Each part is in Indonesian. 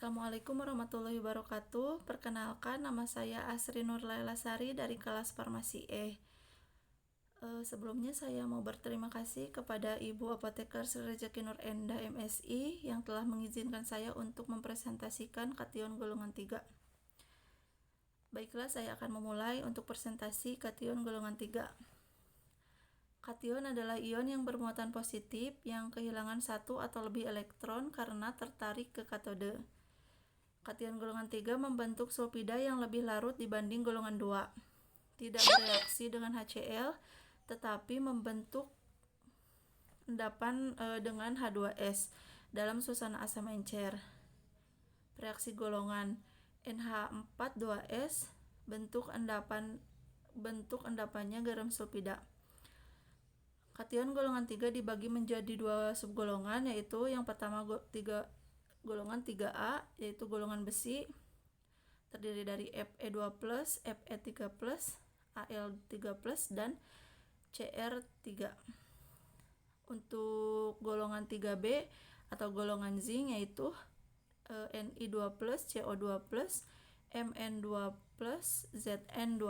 Assalamualaikum warahmatullahi wabarakatuh. Perkenalkan, nama saya Asri Nurlaila Sari dari kelas Farmasi E. Sebelumnya saya mau berterima kasih kepada Ibu Apoteker Sri Rejeki Nur Enda MSI yang telah mengizinkan saya untuk mempresentasikan kation golongan 3. Baiklah, saya akan memulai untuk presentasi kation golongan 3. Kation adalah ion yang bermuatan positif yang kehilangan satu atau lebih elektron karena tertarik ke katode. Kation golongan 3 membentuk sulfida yang lebih larut dibanding golongan 2. Tidak bereaksi dengan HCl, tetapi membentuk endapan dengan H2S dalam suasana asam encer. Reaksi golongan NH4-2S bentuk endapannya garam sulfida. Kation golongan 3 dibagi menjadi dua subgolongan, yaitu yang pertama golongan 3A, yaitu golongan besi, terdiri dari Fe2+, Fe3+, Al3+, dan Cr3. Untuk golongan 3B atau golongan zinc, yaitu Ni2+, Co2+, Mn2+, Zn2+.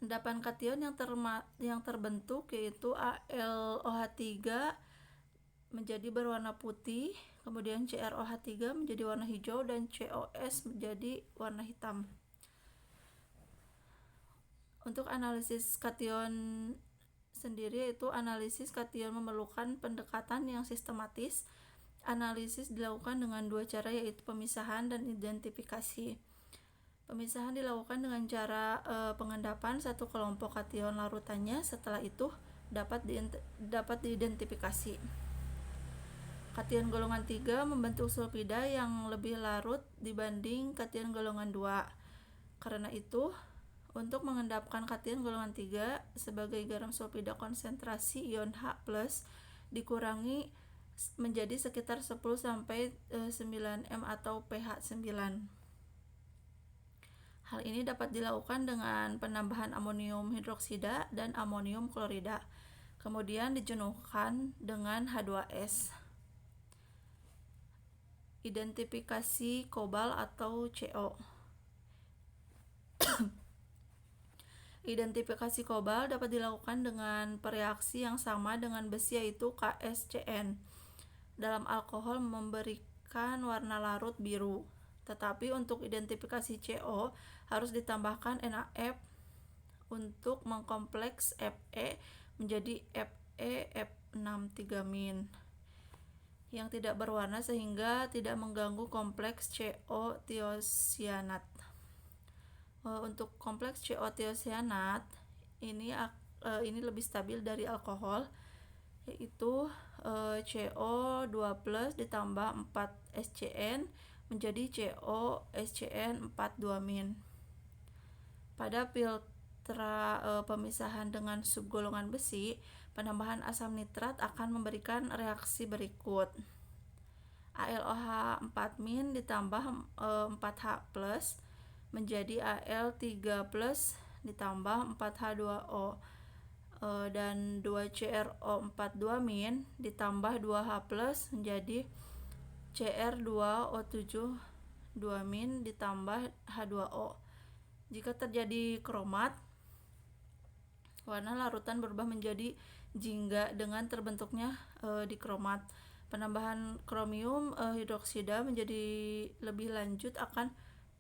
Endapan kation yang terbentuk yaitu AlOH3 menjadi berwarna putih, kemudian CrOH3 menjadi warna hijau, dan COS menjadi warna hitam. Untuk analisis kation sendiri, yaitu analisis kation memerlukan pendekatan yang sistematis. Analisis dilakukan dengan dua cara, yaitu pemisahan dan identifikasi. Pemisahan dilakukan dengan cara pengendapan satu kelompok kation larutannya, setelah itu dapat diidentifikasi. Kation golongan 3 membentuk sulfida yang lebih larut dibanding kation golongan 2. Karena itu, untuk mengendapkan kation golongan 3 sebagai garam sulfida konsentrasi ion H+, dikurangi menjadi sekitar 10-9 m atau pH 9. Hal ini dapat dilakukan dengan penambahan amonium hidroksida dan amonium klorida, kemudian dijenuhkan dengan H2S. Identifikasi kobal atau CO. Identifikasi kobal dapat dilakukan dengan pereaksi yang sama dengan besi, yaitu KSCN. Dalam alkohol memberikan warna larut biru. Tetapi untuk identifikasi CO harus ditambahkan NaF untuk mengkompleks Fe menjadi FeF6-3- yang tidak berwarna sehingga tidak mengganggu kompleks CO tiosianat. Untuk kompleks CO tiosianat ini lebih stabil dari alkohol, yaitu CO2+ ditambah 4SCN menjadi COSCN4-2-. Pada filtra pemisahan dengan subgolongan besi, penambahan asam nitrat akan memberikan reaksi berikut. AlOH4- ditambah 4H+ menjadi Al3+ ditambah 4H2O, dan 2CrO42- ditambah 2H+ menjadi Cr2O7- ditambah H2O. Jika terjadi kromat, warna larutan berubah menjadi jingga dengan terbentuknya dikromat. Penambahan kromium hidroksida menjadi lebih lanjut akan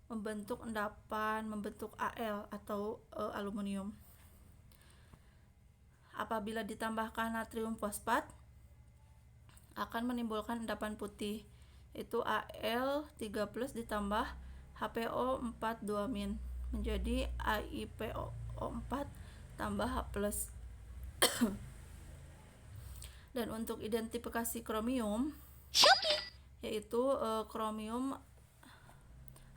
membentuk endapan membentuk Al atau aluminium. Apabila ditambahkan natrium fosfat, akan menimbulkan endapan putih, yaitu Al3+ ditambah HPO4-2- menjadi AiPO4 tambah H+. Dan untuk identifikasi kromium, yaitu kromium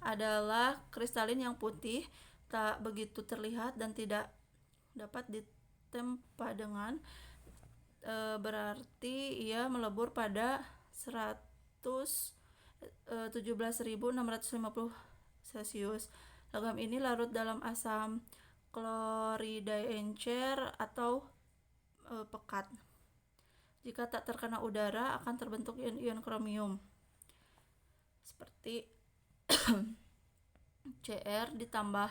adalah kristalin yang putih, tak begitu terlihat dan tidak dapat ditempa dengan berarti ia melebur pada 117.650 Celcius. Logam ini larut dalam asam klorida encer atau pekat. Jika tak terkena udara, akan terbentuk ion-ion kromium. seperti Cr ditambah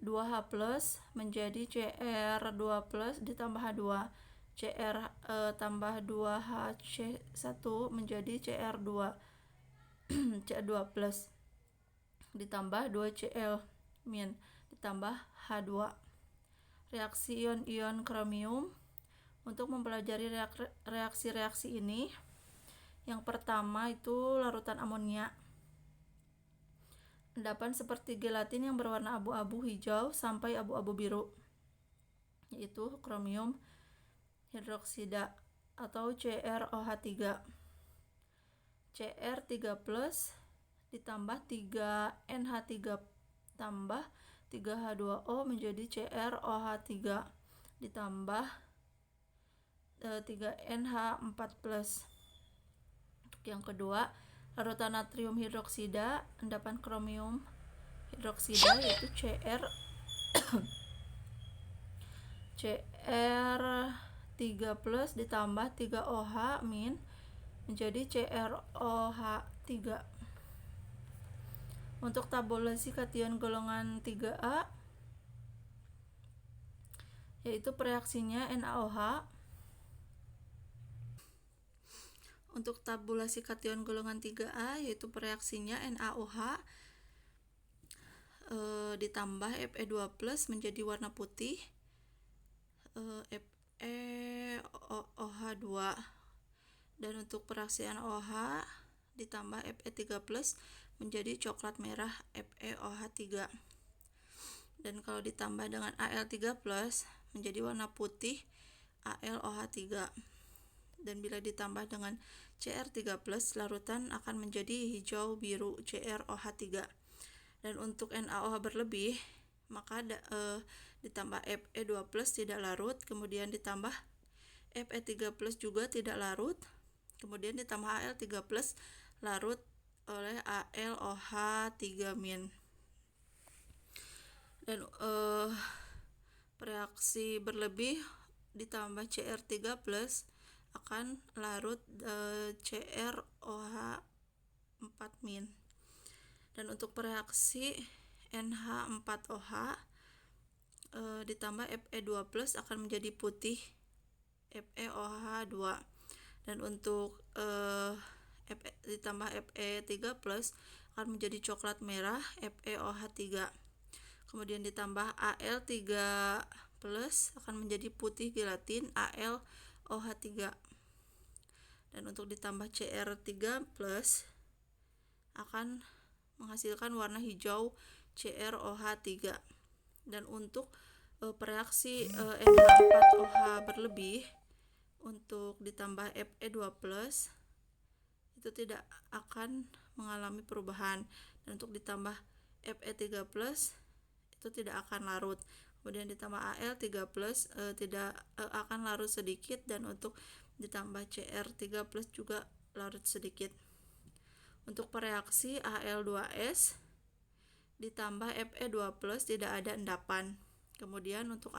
2H plus menjadi Cr2 plus ditambah H2, Cr tambah 2HC1 menjadi Cr2 C2 plus ditambah 2Cl min ditambah H2. Reaksi ion-ion kromium. Untuk mempelajari reaksi-reaksi ini, yang pertama itu larutan amonia. Endapan seperti gelatin yang berwarna abu-abu hijau sampai abu-abu biru, yaitu kromium hidroksida atau CrOH3. Cr3 plus ditambah 3NH3 tambah 3H2O menjadi CrOH3 ditambah 3NH4 plus. Untuk yang kedua, larutan natrium hidroksida, endapan kromium hidroksida yaitu Cr3 plus ditambah 3OH min menjadi CrOH3. Untuk tabulasi kation golongan 3A, yaitu reaksinya NaOH. Untuk tabulasi kation golongan 3A, yaitu reaksinya NaOH ditambah Fe2 plus menjadi warna putih, FeOH2. Dan untuk reaksi NaOH ditambah Fe3 plus menjadi coklat merah, FeOH3. Dan kalau ditambah dengan Al3 plus menjadi warna putih, AlOH3. Dan bila ditambah dengan Cr3 plus, larutan akan menjadi hijau biru, CrOH3. Dan untuk NaOH berlebih, maka ditambah Fe2 plus tidak larut, kemudian ditambah Fe3 plus juga tidak larut, kemudian ditambah Al3 plus larut oleh AlOH3 min. Dan reaksi berlebih ditambah Cr3 plus akan larut CrOH4 min. Dan untuk reaksi NH4OH ditambah Fe2 plus akan menjadi putih, FeOH2. Dan untuk ditambah Fe3 plus akan menjadi coklat merah, FeOH3. Kemudian ditambah Al3 plus akan menjadi putih gelatin, AlOH3. Dan untuk ditambah Cr3 plus akan menghasilkan warna hijau, CrOH3. Dan untuk reaksi NH4OH berlebih, untuk ditambah Fe2 plus itu tidak akan mengalami perubahan. Dan untuk ditambah Fe3 plus itu tidak akan larut. Kemudian ditambah Al3 plus tidak akan larut sedikit, dan untuk ditambah Cr3 plus juga larut sedikit. Untuk reaksi Al2S ditambah Fe2 plus tidak ada endapan. Kemudian untuk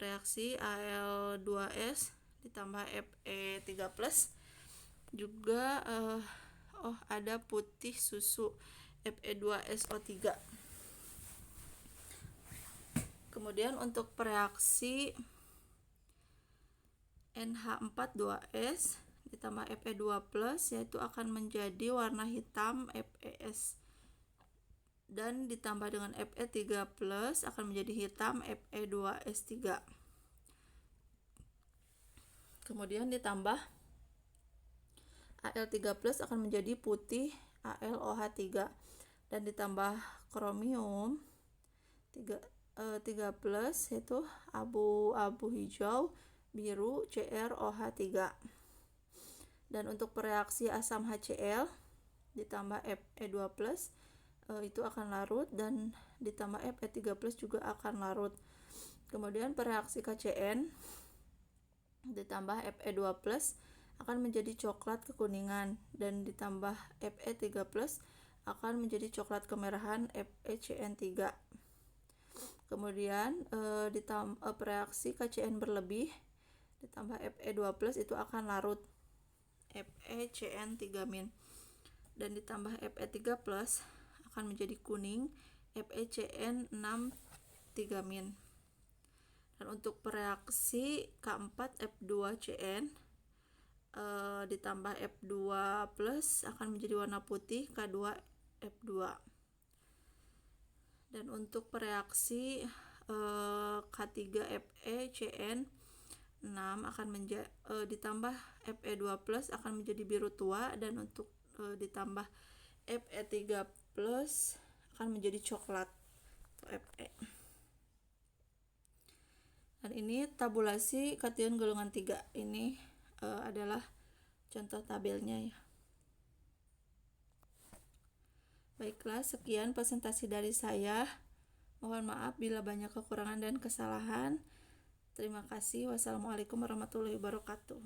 reaksi Al2S ditambah Fe3 plus juga ada putih susu, Fe2SO3. Kemudian untuk reaksi NH42S ditambah Fe2 plus, yaitu akan menjadi warna hitam, FeS. Dan ditambah dengan Fe3 plus akan menjadi hitam, Fe2S3. Kemudian ditambah Al3 plus akan menjadi putih, AlOH3. Dan ditambah kromium 3 plus yaitu abu-abu hijau biru, CrOH3. Dan untuk reaksi asam HCl ditambah Fe2 plus itu akan larut, dan ditambah Fe3 plus juga akan larut. Kemudian reaksi KCN ditambah Fe2 plus akan menjadi coklat kekuningan, dan ditambah Fe3 plus akan menjadi coklat kemerahan, FeCN3. Kemudian reaksi KCN berlebih ditambah Fe2 plus itu akan larut, FeCN3 min. dan ditambah Fe3+ akan menjadi kuning, FeCN6 3-. Dan untuk reaksi K4 F2CN ditambah F2+ akan menjadi warna putih, K2F2. Dan untuk reaksi K3FeCN6 akan ditambah Fe2+ akan menjadi biru tua, dan untuk ditambah Fe3+ akan menjadi coklat atau Fe. Dan ini tabulasi kation golongan 3. Ini adalah contoh tabelnya ya. Baiklah, sekian presentasi dari saya. Mohon maaf bila banyak kekurangan dan kesalahan. Terima kasih. Wassalamualaikum warahmatullahi wabarakatuh.